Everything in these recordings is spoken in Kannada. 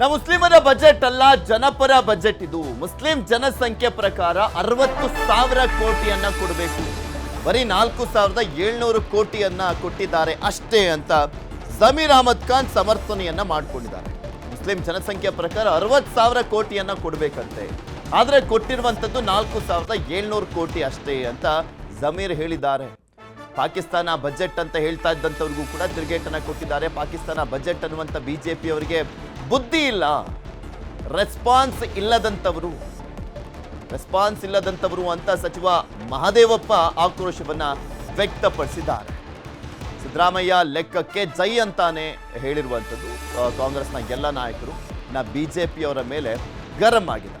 ಮುಸ್ಲಿಮರ ಬಜೆಟ್ ಅಲ್ಲ, ಜನಪರ ಬಜೆಟ್ ಇದು. ಮುಸ್ಲಿಂ ಜನಸಂಖ್ಯೆ ಪ್ರಕಾರ 60,000 ಕೋಟಿಯನ್ನ ಕೊಡಬೇಕು. ಬರೀ 4,700 ಕೋಟಿಯನ್ನ ಕೊಟ್ಟಿದ್ದಾರೆ ಅಷ್ಟೇ ಅಂತ ಜಮೀರ್ ಅಹಮದ್ ಖಾನ್ ಸಮರ್ಥನೆಯನ್ನ ಮಾಡಿಕೊಂಡಿದ್ದಾರೆ. ಮುಸ್ಲಿಂ ಜನಸಂಖ್ಯೆ ಪ್ರಕಾರ 60,000 ಕೋಟಿಯನ್ನ ಕೊಡಬೇಕಂತೆ, ಆದ್ರೆ ಕೊಟ್ಟಿರುವಂತದ್ದು 4,700 ಕೋಟಿ ಅಷ್ಟೇ ಅಂತ ಜಮೀರ್ ಹೇಳಿದ್ದಾರೆ. ಪಾಕಿಸ್ತಾನ ಬಜೆಟ್ ಅಂತ ಹೇಳ್ತಾ ಇದ್ದಂಥವ್ರಿಗೂ ಕೂಡ ತಿರುಗೇಟನ್ನ ಕೊಟ್ಟಿದ್ದಾರೆ. ಪಾಕಿಸ್ತಾನ ಬಜೆಟ್ ಅನ್ನುವಂಥ ಬಿಜೆಪಿ ಅವರಿಗೆ ಬುದ್ಧಿ ಇಲ್ಲ, ರೆಸ್ಪಾನ್ಸ್ ಇಲ್ಲದಂಥವರು ಅಂತ ಸಚಿವ ಮಹದೇವಪ್ಪ ಆಕ್ರೋಶವನ್ನ ವ್ಯಕ್ತಪಡಿಸಿದ್ದಾರೆ. ಸಿದ್ದರಾಮಯ್ಯ ಲೆಕ್ಕಕ್ಕೆ ಜೈ ಅಂತಾನೆ ಹೇಳಿರುವಂಥದ್ದು ಕಾಂಗ್ರೆಸ್ನ ಎಲ್ಲ ನಾಯಕರು ಬಿಜೆಪಿ ಅವರ ಮೇಲೆ ಗರಂ ಆಗಿದ್ದಾರೆ.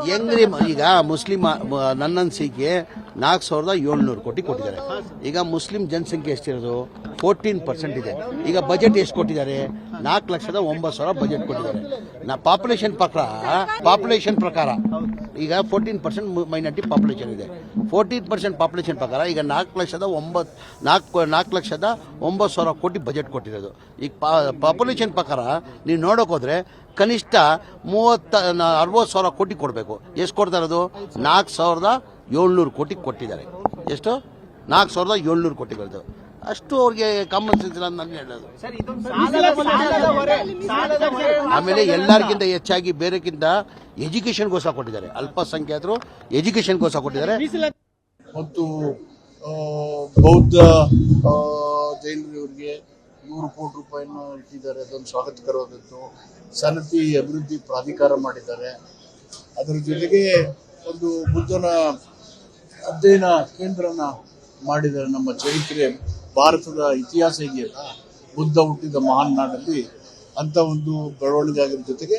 ಹೆಂಗ್ರಿ ಈಗ ಮುಸ್ಲಿಂ ನನ್ನನ್ಸಿಗೆ 4,700 ಕೋಟಿ ಕೊಟ್ಟಿದ್ದಾರೆ. ಈಗ ಮುಸ್ಲಿಂ ಜನಸಂಖ್ಯೆ ಎಷ್ಟಿರೋದು 14% ಇದೆ. ಈಗ ಬಜೆಟ್ ಎಷ್ಟು ಕೊಟ್ಟಿದ್ದಾರೆ? 4,09,000 ಬಜೆಟ್ ಕೊಟ್ಟಿದ್ದಾರೆ. ಪಾಪ್ಯುಲೇಷನ್ ಪ್ರಕಾರ ಈಗ 14% ಮೈನಾರಿಟಿ ಪಾಪ್ಯುಲೇಷನ್ ಇದೆ. 14% ಪಾಪ್ಯುಲೇಷನ್ ಪ್ರಕಾರ ಈಗ 4,09,000 ಕೋಟಿ ಬಜೆಟ್ ಕೊಟ್ಟಿರೋದು. ಈಗ ಪಾಪ್ಯುಲೇಷನ್ ಪ್ರಕಾರ ನೀವು ನೋಡೋಕೆ ಹೋದ್ರೆ ಕನಿಷ್ಠ 60,000 ಕೋಟಿ ಕೊಡಬೇಕು. ಎಷ್ಟು ಕೊಡ್ತಾ ಇರೋದು? 4,700 ಕೋಟಿ ಕೊಟ್ಟಿದ್ದಾರೆ. ಎಷ್ಟು? 4,700 ಕೋಟಿಗಳದ್ದು. ಅಷ್ಟು ಅವ್ರಿಗೆ ಕಾಮನ್ ಸೆನ್ಸ್ ಇಲ್ಲ ಅಂತ ನಾನು ಹೇಳೋದು. ಆಮೇಲೆ ಎಲ್ಲರಿಗಿಂತ ಹೆಚ್ಚಾಗಿ ಬೇರೆಕ್ಕಿಂತ ಎಜುಕೇಶನ್ಗೋಸ್ಕರ ಕೊಟ್ಟಿದ್ದಾರೆ. ಅಲ್ಪಸಂಖ್ಯಾತರು ಎಜುಕೇಶನ್ಗೋಸ್ಕರ ಕೊಟ್ಟಿದ್ದಾರೆ. ಮತ್ತು ಬೌದ್ಧ ಜೈನರಿಗೆ 100 ಕೋಟಿ ರೂಪಾಯಿನ ಇಟ್ಟಿದ್ದಾರೆ. ಅದೊಂದು ಸ್ವಾಗತಕರವಾದದ್ದು. ಸನ್ನತಿ ಅಭಿವೃದ್ಧಿ ಪ್ರಾಧಿಕಾರ ಮಾಡಿದ್ದಾರೆ. ಅದರ ಜೊತೆಗೆ ಒಂದು ಬುದ್ಧನ ಅಧ್ಯಯನ ಕೇಂದ್ರನ ಮಾಡಿದ್ದಾರೆ. ನಮ್ಮ ಚರಿತ್ರೆ, ಭಾರತದ ಇತಿಹಾಸ ಇದೆಯಲ್ಲ, ಬುದ್ಧ ಹುಟ್ಟಿದ ಮಹಾನ್ ನಾಡಲ್ಲಿ ಅಂತ ಒಂದು ಬೆಳವಣಿಗೆ ಆಗಿರೋ ಜೊತೆಗೆ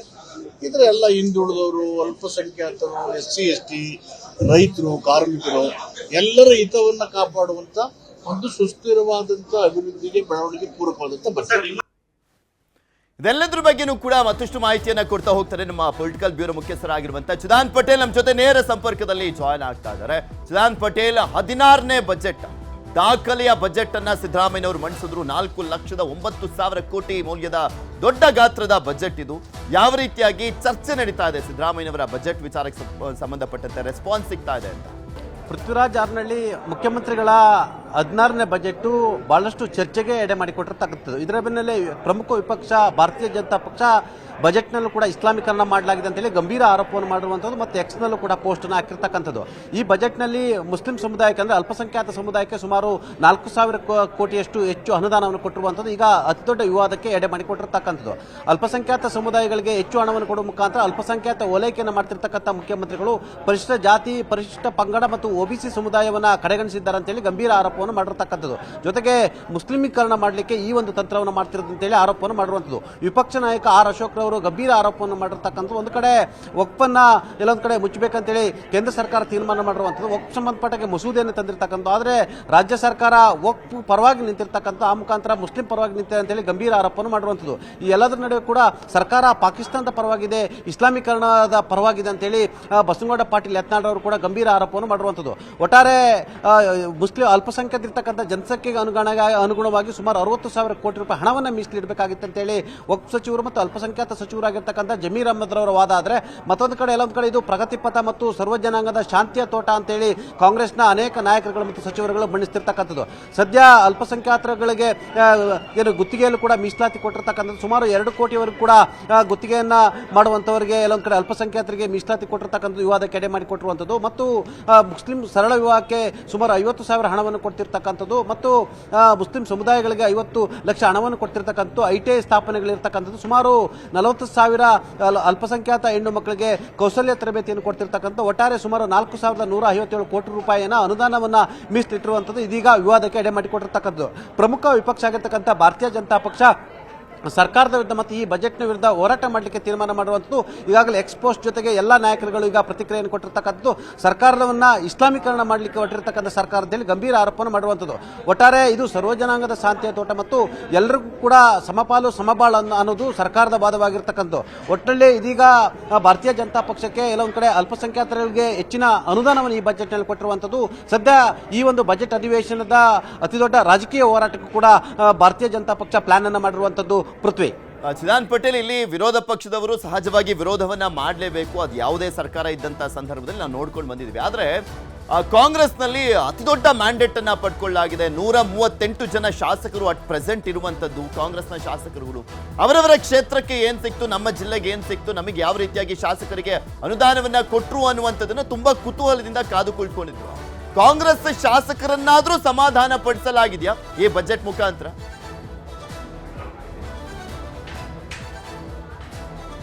ಇದರ ಎಲ್ಲ ಹಿಂದುಳಿದವರು, ಅಲ್ಪಸಂಖ್ಯಾತರು, SC ST, ರೈತರು, ಕಾರ್ಮಿಕರು ಎಲ್ಲರ ಹಿತವನ್ನು ಕಾಪಾಡುವಂತ ಒಂದು ಸುಸ್ಥಿರವಾದಂತ ಅಭಿವೃದ್ಧಿಗೆ, ಬೆಳವಣಿಗೆ ಪೂರಕವಾದಂತ ಬಜೆಟ್. ಇದೆಲ್ಲದ್ರ ಬಗ್ಗೆನೂ ಕೂಡ ಮತ್ತಷ್ಟು ಮಾಹಿತಿಯನ್ನ ಕೊಡ್ತಾ ಹೋಗ್ತಾರೆ ನಮ್ಮ ಪೊಲಿಟಿಕಲ್ ಬ್ಯೂರೋ ಮುಖ್ಯಸ್ಥರಾಗಿರುವಂತಹ ಚಿದಾನ್ ಪಟೇಲ್ ನಮ್ಮ ಜೊತೆ ನೇರ ಸಂಪರ್ಕದಲ್ಲಿ ಜಾಯ್ನ್ ಆಗ್ತಾ ಇದ್ದಾರೆ. ಚಿದಾನ್ ಪಟೇಲ್, 16ನೇ ಬಜೆಟ್, ದಾಖಲೆಯ ಬಜೆಟ್ ಅನ್ನ ಸಿದ್ದರಾಮಯ್ಯನವರು ಮಂಡಿಸಿದ್ರು. 4,09,000 ಕೋಟಿ ಮೌಲ್ಯದ ದೊಡ್ಡ ಗಾತ್ರದ ಬಜೆಟ್ ಇದು. ಯಾವ ರೀತಿಯಾಗಿ ಚರ್ಚೆ ನಡೀತಾ ಇದೆ ಸಿದ್ದರಾಮಯ್ಯನವರ ಬಜೆಟ್ ವಿಚಾರಕ್ಕೆ ಸಂಬಂಧಪಟ್ಟಂತೆ, ರೆಸ್ಪಾನ್ಸ್ ಸಿಗ್ತಾ ಇದೆ ಅಂತ? ಪೃಥ್ವಿರಾಜ್ ಜಾರನಹಳ್ಳಿ ಮುಖ್ಯಮಂತ್ರಿಗಳ 16ನೇ ಬಜೆಟ್ ಬಹಳಷ್ಟು ಚರ್ಚೆಗೆ ಎಡೆ ಮಾಡಿಕೊಟ್ಟಿರ್ತಕ್ಕಂಥದ್ದು. ಇದರ ಬೆನ್ನಲ್ಲೇ ಪ್ರಮುಖ ವಿಪಕ್ಷ ಭಾರತೀಯ ಜನತಾ ಪಕ್ಷ ಬಜೆಟ್ನಲ್ಲೂ ಕೂಡ ಇಸ್ಲಾಮೀಕರಣ ಮಾಡಲಾಗಿದೆ ಅಂತೇಳಿ ಗಂಭೀರ ಆರೋಪವನ್ನು ಮಾಡಿರುವಂಥದ್ದು ಮತ್ತು ಎಕ್ಸ್ನಲ್ಲೂ ಕೂಡ ಪೋಸ್ಟನ್ನು ಹಾಕಿರ್ತಕ್ಕಂಥದ್ದು. ಈ ಬಜೆಟ್ನಲ್ಲಿ ಮುಸ್ಲಿಂ ಸಮುದಾಯಕ್ಕೆ ಅಂದರೆ ಅಲ್ಪಸಂಖ್ಯಾತ ಸಮುದಾಯಕ್ಕೆ ಸುಮಾರು 4,000 ಕೋಟಿಯಷ್ಟು ಹೆಚ್ಚು ಅನುದಾನವನ್ನು ಕೊಟ್ಟಿರುವಂಥದ್ದು ಈಗ ಅತಿದೊಡ್ಡ ವಿವಾದಕ್ಕೆ ಎಡೆ ಮಾಡಿಕೊಟ್ಟಿರ್ತಕ್ಕಂಥದ್ದು. ಅಲ್ಪಸಂಖ್ಯಾತ ಸಮುದಾಯಗಳಿಗೆ ಹೆಚ್ಚು ಹಣವನ್ನು ಕೊಡುವ ಮುಖಾಂತರ ಅಲ್ಪಸಂಖ್ಯಾತ ಓಲೈಕೆಯನ್ನು ಮಾಡ್ತಿರ್ತಕ್ಕಂಥ ಮುಖ್ಯಮಂತ್ರಿಗಳು ಪರಿಶಿಷ್ಟ ಜಾತಿ, ಪರಿಶಿಷ್ಟ ಪಂಗಡ ಮತ್ತು OBC ಸಮುದಾಯವನ್ನು ಕಡೆಗಣಿಸಿದ್ದಾರೆ ಅಂತೇಳಿ ಗಂಭೀರ ಆರೋಪವನ್ನು ಮಾಡಿರ್ತಕ್ಕಂಥದ್ದು. ಜೊತೆಗೆ ಮುಸ್ಲಿಮೀಕರಣ ಮಾಡಲಿಕ್ಕೆ ಈ ಒಂದು ತಂತ್ರವನ್ನು ಮಾಡ್ತಿರೋದು ಅಂತೇಳಿ ಆರೋಪವನ್ನು ಮಾಡಿರುವಂಥದ್ದು. ವಿಪಕ್ಷ ನಾಯಕ R. ಅಶೋಕ್ ಅವರು ಗಂಭೀರ ಆರೋಪವನ್ನು ಮಾಡಿರ್ತಕ್ಕಂಥ ಒಂದು ಕಡೆ ವಕ್ಫನ್ನ ಎಲ್ಲೊಂದು ಕಡೆ ಮುಚ್ಚಬೇಕಂತೇಳಿ ಕೇಂದ್ರ ಸರ್ಕಾರ ತೀರ್ಮಾನ ಮಾಡಿರುವಂಥದ್ದು. ವಕ್ಫ್ ಸಂಬಂಧಪಟ್ಟ ಮಸೂದೆಯನ್ನು ತಂದಿರತಕ್ಕಂಥ, ಆದರೆ ರಾಜ್ಯ ಸರ್ಕಾರ ವಕ್ಫ್ ಪರವಾಗಿ ನಿಂತಿರ್ತಕ್ಕಂಥ, ಆ ಮುಖಾಂತರ ಮುಸ್ಲಿಂ ಪರವಾಗಿ ನಿಂತಿದೆ ಅಂತೇಳಿ ಗಂಭೀರ ಆರೋಪವನ್ನು ಮಾಡಿರುವಂಥದ್ದು. ಈ ಎಲ್ಲದರ ನಡುವೆ ಕೂಡ ಸರ್ಕಾರ ಪಾಕಿಸ್ತಾನದ ಪರವಾಗಿದೆ, ಇಸ್ಲಾಮೀಕರಣದ ಪರವಾಗಿದೆ ಅಂತೇಳಿ ಬಸನಗೌಡ ಪಾಟೀಲ್ ಯತ್ನಾಳ್ ಅವರು ಕೂಡ ಗಂಭೀರ ಆರೋಪವನ್ನು ಮಾಡಿರುವಂಥದ್ದು. ಒಟ್ಟಾರೆ ಮುಸ್ಲಿಂ ಅಲ್ಪಸಂಖ್ಯಾತರಿರ್ತಕ್ಕಂಥ ಜನಸಂಖ್ಯೆಗೆ ಅನುಗುಣವಾಗಿ ಸುಮಾರು 60,000 ಕೋಟಿ ರೂಪಾಯಿ ಹಣವನ್ನು ಮೀಸಲಿಡಬೇಕಾಗಿತ್ತು ಅಂತೇಳಿ ವಕ್ಫ್ ಸಚಿವರು ಮತ್ತು ಅಲ್ಪಸಂಖ್ಯಾತ ಸಚಿವರಾಗಿರ್ತಕ್ಕಂಥ ಜಮೀರ್ ಅಹಮದ್ ರವರ ವಾದ. ಆದರೆ ಮತ್ತೊಂದು ಕಡೆ ಎಲ್ಲೊಂದು ಕಡೆ ಇದು ಪ್ರಗತಿಪಥ ಮತ್ತು ಸರ್ವಜನಾಂಗದ ಶಾಂತಿಯ ತೋಟ ಅಂತೇಳಿ ಕಾಂಗ್ರೆಸ್ನ ಅನೇಕ ನಾಯಕರುಗಳು ಮತ್ತು ಸಚಿವರುಗಳು ಬಣ್ಣಿಸ್ತಿರ್ತಕ್ಕಂಥದ್ದು. ಸದ್ಯ ಅಲ್ಪಸಂಖ್ಯಾತರುಗಳಿಗೆ ಗುತ್ತಿಗೆಯಲ್ಲೂ ಕೂಡ ಮೀಸಲಾತಿ ಕೊಟ್ಟಿರ್ತಕ್ಕಂಥದ್ದು. ಸುಮಾರು 2 ಕೋಟಿವರೆಗೂ ಕೂಡ ಗುತ್ತಿಗೆಯನ್ನ ಮಾಡುವಂತವರಿಗೆ ಎಲ್ಲೊಂದು ಕಡೆ ಅಲ್ಪಸಂಖ್ಯಾತರಿಗೆ ಮೀಸಲಾತಿ ಕೊಟ್ಟಿರ್ತಕ್ಕಂಥದ್ದು ವಿವಾದಕ್ಕೆ ಎಡೆ ಮಾಡಿಕೊಟ್ಟಿರುವಂಥದ್ದು. ಮತ್ತು ಮುಸ್ಲಿಂ ಸರಳ ವಿವಾಹಕ್ಕೆ ಸುಮಾರು 50,000 ಹಣವನ್ನು ಕೊಡ್ತಿರ್ತಕ್ಕಂಥದ್ದು ಮತ್ತು ಮುಸ್ಲಿಂ ಸಮುದಾಯಗಳಿಗೆ 50 ಲಕ್ಷ ಹಣವನ್ನು ಕೊಡ್ತಿರ್ತಕ್ಕಂಥದ್ದು. ITI ಸ್ಥಾಪನೆಗಳಿರ್ತಕ್ಕಂಥದ್ದು. ಸುಮಾರು 40,000 ಅಲ್ಪಸಂಖ್ಯಾತ ಹೆಣ್ಣು ಮಕ್ಕಳಿಗೆ ಕೌಶಲ್ಯ ತರಬೇತಿಯನ್ನು ಕೊಡ್ತಿರ್ತಕ್ಕಂಥ ಒಟ್ಟಾರೆ ಸುಮಾರು 4,157 ಕೋಟಿ ರೂಪಾಯಿನ ಅನುದಾನವನ್ನ ಮೀಸಲಿಟ್ಟಿರುವಂಥದ್ದು ಇದೀಗ ವಿವಾದಕ್ಕೆ ಎಡೆ ಮಾಡಿಕೊಟ್ಟಿರ್ತಕ್ಕಂಥದ್ದು. ಪ್ರಮುಖ ವಿಪಕ್ಷ ಆಗಿರ್ತಕ್ಕಂಥ ಭಾರತೀಯ ಜನತಾ ಪಕ್ಷ ಸರ್ಕಾರದ ವಿರುದ್ಧ ಮತ್ತು ಈ ಬಜೆಟ್ನ ವಿರುದ್ಧ ಹೋರಾಟ ಮಾಡಲಿಕ್ಕೆ ತೀರ್ಮಾನ ಮಾಡುವಂಥದ್ದು. ಈಗಾಗಲೇ ಎಕ್ಸ್ಪೋಸ್ಟ್ ಜೊತೆಗೆ ಎಲ್ಲ ನಾಯಕರುಗಳು ಈಗ ಪ್ರತಿಕ್ರಿಯೆಯನ್ನು ಕೊಟ್ಟಿರ್ತಕ್ಕಂಥದ್ದು. ಸರ್ಕಾರವನ್ನು ಇಸ್ಲಾಮೀಕರಣ ಮಾಡಲಿಕ್ಕೆ ಹೊರಟಿರ್ತಕ್ಕಂಥ ಸರ್ಕಾರದಲ್ಲಿ ಗಂಭೀರ ಆರೋಪವನ್ನು ಮಾಡುವಂಥದ್ದು. ಒಟ್ಟಾರೆ ಇದು ಸರ್ವಜನಾಂಗದ ಶಾಂತಿಯ ತೋಟ ಮತ್ತು ಎಲ್ಲರಿಗೂ ಕೂಡ ಸಮಪಾಲು ಸಮಬಾಳು ಅನ್ನೋದು ಸರ್ಕಾರದ ವಾದವಾಗಿರ್ತಕ್ಕಂಥದ್ದು. ಒಟ್ಟಲ್ಲಿ ಇದೀಗ ಭಾರತೀಯ ಜನತಾ ಪಕ್ಷಕ್ಕೆ ಎಲ್ಲೊಂದು ಕಡೆ ಅಲ್ಪಸಂಖ್ಯಾತರಿಗೆ ಹೆಚ್ಚಿನ ಅನುದಾನವನ್ನು ಈ ಬಜೆಟ್ನಲ್ಲಿ ಕೊಟ್ಟಿರುವಂಥದ್ದು. ಸದ್ಯ ಈ ಒಂದು ಬಜೆಟ್ ಅಧಿವೇಶನದ ಅತಿದೊಡ್ಡ ರಾಜಕೀಯ ಹೋರಾಟಕ್ಕೂ ಕೂಡ ಭಾರತೀಯ ಜನತಾ ಪಕ್ಷ ಪ್ಲಾನ್ ಅನ್ನು ಮಾಡಿರುವಂಥದ್ದು. ಪೃಥ್ವಿ ಚಿದಾನ್ ಪಟೇಲ್, ಇಲ್ಲಿ ವಿರೋಧ ಪಕ್ಷದವರು ಸಹಜವಾಗಿ ವಿರೋಧವನ್ನ ಮಾಡಲೇಬೇಕು, ಅದು ಯಾವುದೇ ಸರ್ಕಾರ ಇದ್ದಂತ ಸಂದರ್ಭದಲ್ಲಿ ನಾವು ನೋಡ್ಕೊಂಡು ಬಂದಿದ್ವಿ. ಆದ್ರೆ ಕಾಂಗ್ರೆಸ್ನಲ್ಲಿ ಅತಿ ದೊಡ್ಡ ಮ್ಯಾಂಡೇಟ್ ಅನ್ನ ಪಡ್ಕೊಳ್ಳಲಾಗಿದೆ. 138 ಜನ ಶಾಸಕರು ಅಟ್ ಪ್ರೆಸೆಂಟ್ ಇರುವಂತದ್ದು ಕಾಂಗ್ರೆಸ್ನ ಶಾಸಕರುಗಳು. ಅವರವರ ಕ್ಷೇತ್ರಕ್ಕೆ ಏನ್ ಸಿಕ್ತು, ನಮ್ಮ ಜಿಲ್ಲೆಗೆ ಏನ್ ಸಿಕ್ತು, ನಮಗೆ ಯಾವ ರೀತಿಯಾಗಿ ಶಾಸಕರಿಗೆ ಅನುದಾನವನ್ನ ಕೊಟ್ಟರು ಅನ್ನುವಂಥದ್ದನ್ನ ತುಂಬಾ ಕುತೂಹಲದಿಂದ ಕಾದು ಕುಳಿತುಕೊಂಡಿದ್ರು. ಕಾಂಗ್ರೆಸ್ ಶಾಸಕರನ್ನಾದ್ರೂ ಸಮಾಧಾನ ಪಡಿಸಲಾಗಿದೆಯಾ ಈ ಬಜೆಟ್ ಮುಖಾಂತರ?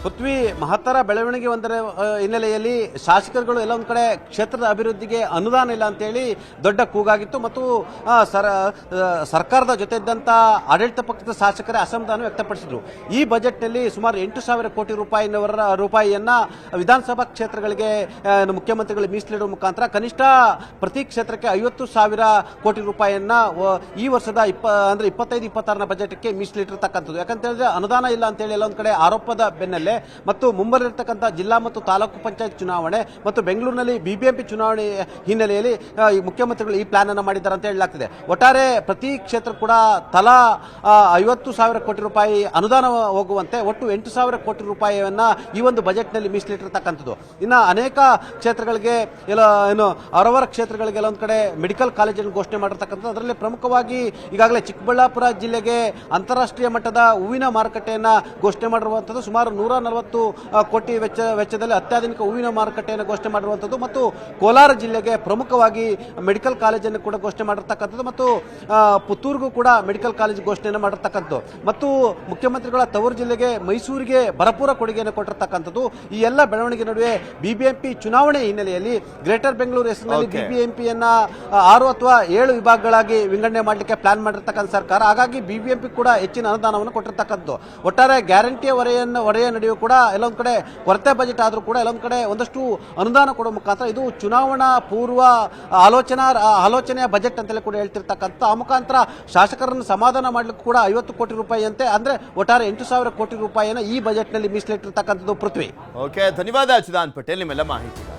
ಪೃಥ್ವಿ, ಮಹತ್ತರ ಬೆಳವಣಿಗೆ ಒಂದರ ಹಿನ್ನೆಲೆಯಲ್ಲಿ ಶಾಸಕರುಗಳು ಎಲ್ಲ ಒಂದು ಕಡೆ ಕ್ಷೇತ್ರದ ಅಭಿವೃದ್ಧಿಗೆ ಅನುದಾನ ಇಲ್ಲ ಅಂತೇಳಿ ದೊಡ್ಡ ಕೂಗಾಗಿತ್ತು ಮತ್ತು ಸರ್ಕಾರದ ಜೊತೆ ಇದ್ದಂಥ ಆಡಳಿತ ಪಕ್ಷದ ಶಾಸಕರೇ ಅಸಮಾಧಾನ ವ್ಯಕ್ತಪಡಿಸಿದ್ರು. ಈ ಬಜೆಟ್ನಲ್ಲಿ ಸುಮಾರು 8,000 ಕೋಟಿ ರೂಪಾಯಿಯನ್ನ ವಿಧಾನಸಭಾ ಕ್ಷೇತ್ರಗಳಿಗೆ ಮುಖ್ಯಮಂತ್ರಿಗಳು ಮೀಸಲಿಡುವ ಮುಖಾಂತರ ಕನಿಷ್ಠ ಪ್ರತಿ ಕ್ಷೇತ್ರಕ್ಕೆ 50,000 ಕೋಟಿ ರೂಪಾಯಿಯನ್ನ ಈ ವರ್ಷದ 25-26ರ ಬಜೆಟ್ಗೆ ಮೀಸಲಿಟ್ಟಿರ್ತಕ್ಕಂಥದ್ದು. ಯಾಕಂತ ಹೇಳಿದ್ರೆ ಅನುದಾನ ಇಲ್ಲ ಅಂತೇಳಿ ಎಲ್ಲ ಒಂದು ಕಡೆ ಆರೋಪದ ಬೆನ್ನಲ್ಲೇ ಮತ್ತು ಮುಂಬರಲಿರ್ತಕ್ಕಂಥ ಜಿಲ್ಲಾ ಮತ್ತು ತಾಲೂಕು ಪಂಚಾಯತ್ ಚುನಾವಣೆ ಮತ್ತು ಬೆಂಗಳೂರಿನಲ್ಲಿ ಬಿಬಿಎಂಪಿ ಚುನಾವಣೆ ಹಿನ್ನೆಲೆಯಲ್ಲಿ ಮುಖ್ಯಮಂತ್ರಿಗಳು ಈ ಪ್ಲಾನ್ ಅನ್ನು ಮಾಡಿದ್ದಾರೆ ಅಂತ ಹೇಳಲಾಗ್ತಿದೆ. ಒಟ್ಟಾರೆ ಪ್ರತಿ ಕ್ಷೇತ್ರ ಕೂಡ ತಲಾ 50,000 ಕೋಟಿ ರೂಪಾಯಿ ಅನುದಾನ ಹೋಗುವಂತೆ ಒಟ್ಟು 8,000 ಕೋಟಿ ರೂಪಾಯಿಯನ್ನ ಈ ಒಂದು ಬಜೆಟ್ನಲ್ಲಿ ಮೀಸಲಿಟ್ಟಿರ್ತಕ್ಕಂಥದ್ದು. ಇನ್ನು ಅನೇಕ ಕ್ಷೇತ್ರಗಳಿಗೆ ಏನು ಅವರವರ ಕ್ಷೇತ್ರಗಳಿಗೆಲ್ಲ ಒಂದು ಕಡೆ ಮೆಡಿಕಲ್ ಕಾಲೇಜನ್ನು ಘೋಷಣೆ ಮಾಡಿರ್ತಕ್ಕಂಥದ್ದು. ಅದರಲ್ಲಿ ಪ್ರಮುಖವಾಗಿ ಈಗಾಗಲೇ ಚಿಕ್ಕಬಳ್ಳಾಪುರ ಜಿಲ್ಲೆಗೆ ಅಂತಾರಾಷ್ಟ್ರೀಯ ಮಟ್ಟದ ಹೂವಿನ ಮಾರುಕಟ್ಟೆಯನ್ನು ಘೋಷಣೆ ಮಾಡಿರುವಂಥದ್ದು. ಸುಮಾರು 140 ಕೋಟಿ ವೆಚ್ಚದಲ್ಲಿ ಅತ್ಯಾಧುನಿಕ ಹೂವಿನ ಮಾರುಕಟ್ಟೆಯನ್ನು ಘೋಷಣೆ ಮಾಡಿರುವಂಥದ್ದು ಮತ್ತು ಕೋಲಾರ ಜಿಲ್ಲೆಗೆ ಪ್ರಮುಖವಾಗಿ ಮೆಡಿಕಲ್ ಕಾಲೇಜನ್ನು ಕೂಡ ಘೋಷಣೆ ಮಾಡಿರ್ತಕ್ಕಂಥದ್ದು ಮತ್ತು ಪುತ್ತೂರಿಗೂ ಕೂಡ ಮೆಡಿಕಲ್ ಕಾಲೇಜ್ ಘೋಷಣೆಯನ್ನು ಮಾಡಿರ್ತಕ್ಕಂಥದ್ದು ಮತ್ತು ಮುಖ್ಯಮಂತ್ರಿಗಳ ತವರು ಜಿಲ್ಲೆಗೆ ಮೈಸೂರಿಗೆ ಭರಪೂರ ಕೊಡುಗೆಯನ್ನು ಕೊಟ್ಟಿರ್ತಕ್ಕಂಥದ್ದು. ಈ ಎಲ್ಲ ಬೆಳವಣಿಗೆ ನಡುವೆ ಬಿಬಿಎಂಪಿ ಚುನಾವಣೆ ಹಿನ್ನೆಲೆಯಲ್ಲಿ ಗ್ರೇಟರ್ ಬೆಂಗಳೂರು ಹೆಸರಿನಲ್ಲಿ ಬಿಬಿಎಂಪಿಯನ್ನ 6 ಅಥವಾ 7 ವಿಭಾಗಗಳಾಗಿ ವಿಂಗಡಣೆ ಮಾಡಲಿಕ್ಕೆ ಪ್ಲಾನ್ ಮಾಡಿರ್ತಕ್ಕಂಥ ಸರ್ಕಾರ. ಹಾಗಾಗಿ ಬಿಬಿಎಂಪಿ ಕೂಡ ಹೆಚ್ಚಿನ ಅನುದಾನವನ್ನು ಕೊಟ್ಟಿರ್ತಕ್ಕಂಥದ್ದು. ಒಟ್ಟಾರೆ ಗ್ಯಾರಂಟಿಯ ಹೊರೆಯ ನಡುವೆ ಕೂಡ ಎಲ್ಲೊಂದು ಕಡೆ ಕೊರತೆ ಬಜೆಟ್ ಆದರೂ ಕೂಡ ಎಲ್ಲೊಂದು ಕಡೆ ಒಂದಷ್ಟು ಅನುದಾನ ಕೊಡುವ ಮುಖಾಂತರ ಇದು ಚುನಾವಣಾ ಪೂರ್ವ ಆಲೋಚನೆಯ ಬಜೆಟ್ ಅಂತಲೇ ಕೂಡ ಹೇಳ್ತಿರ್ತಕ್ಕಂಥ. ಆ ಮುಖಾಂತರ ಶಾಸಕರನ್ನು ಸಮಾಧಾನ ಮಾಡಲಿಕ್ಕೆ ಕೂಡ 50 ಕೋಟಿ ರೂಪಾಯಿ ಅಂತೆ, ಅಂದ್ರೆ ಒಟ್ಟಾರೆ 8,000 ಕೋಟಿ ರೂಪಾಯಿಯನ್ನು ಈ ಬಜೆಟ್ನಲ್ಲಿ ಮೀಸಲಿಟ್ಟಿರ್ತಕ್ಕಂಥದ್ದು. ಪೃಥ್ವಿ, ಓಕೆ, ಧನ್ಯವಾದ ಚಿದಾನ್ ಪಟೇಲ್ ನಿಮ್ಮೆಲ್ಲ ಮಾಹಿತಿ.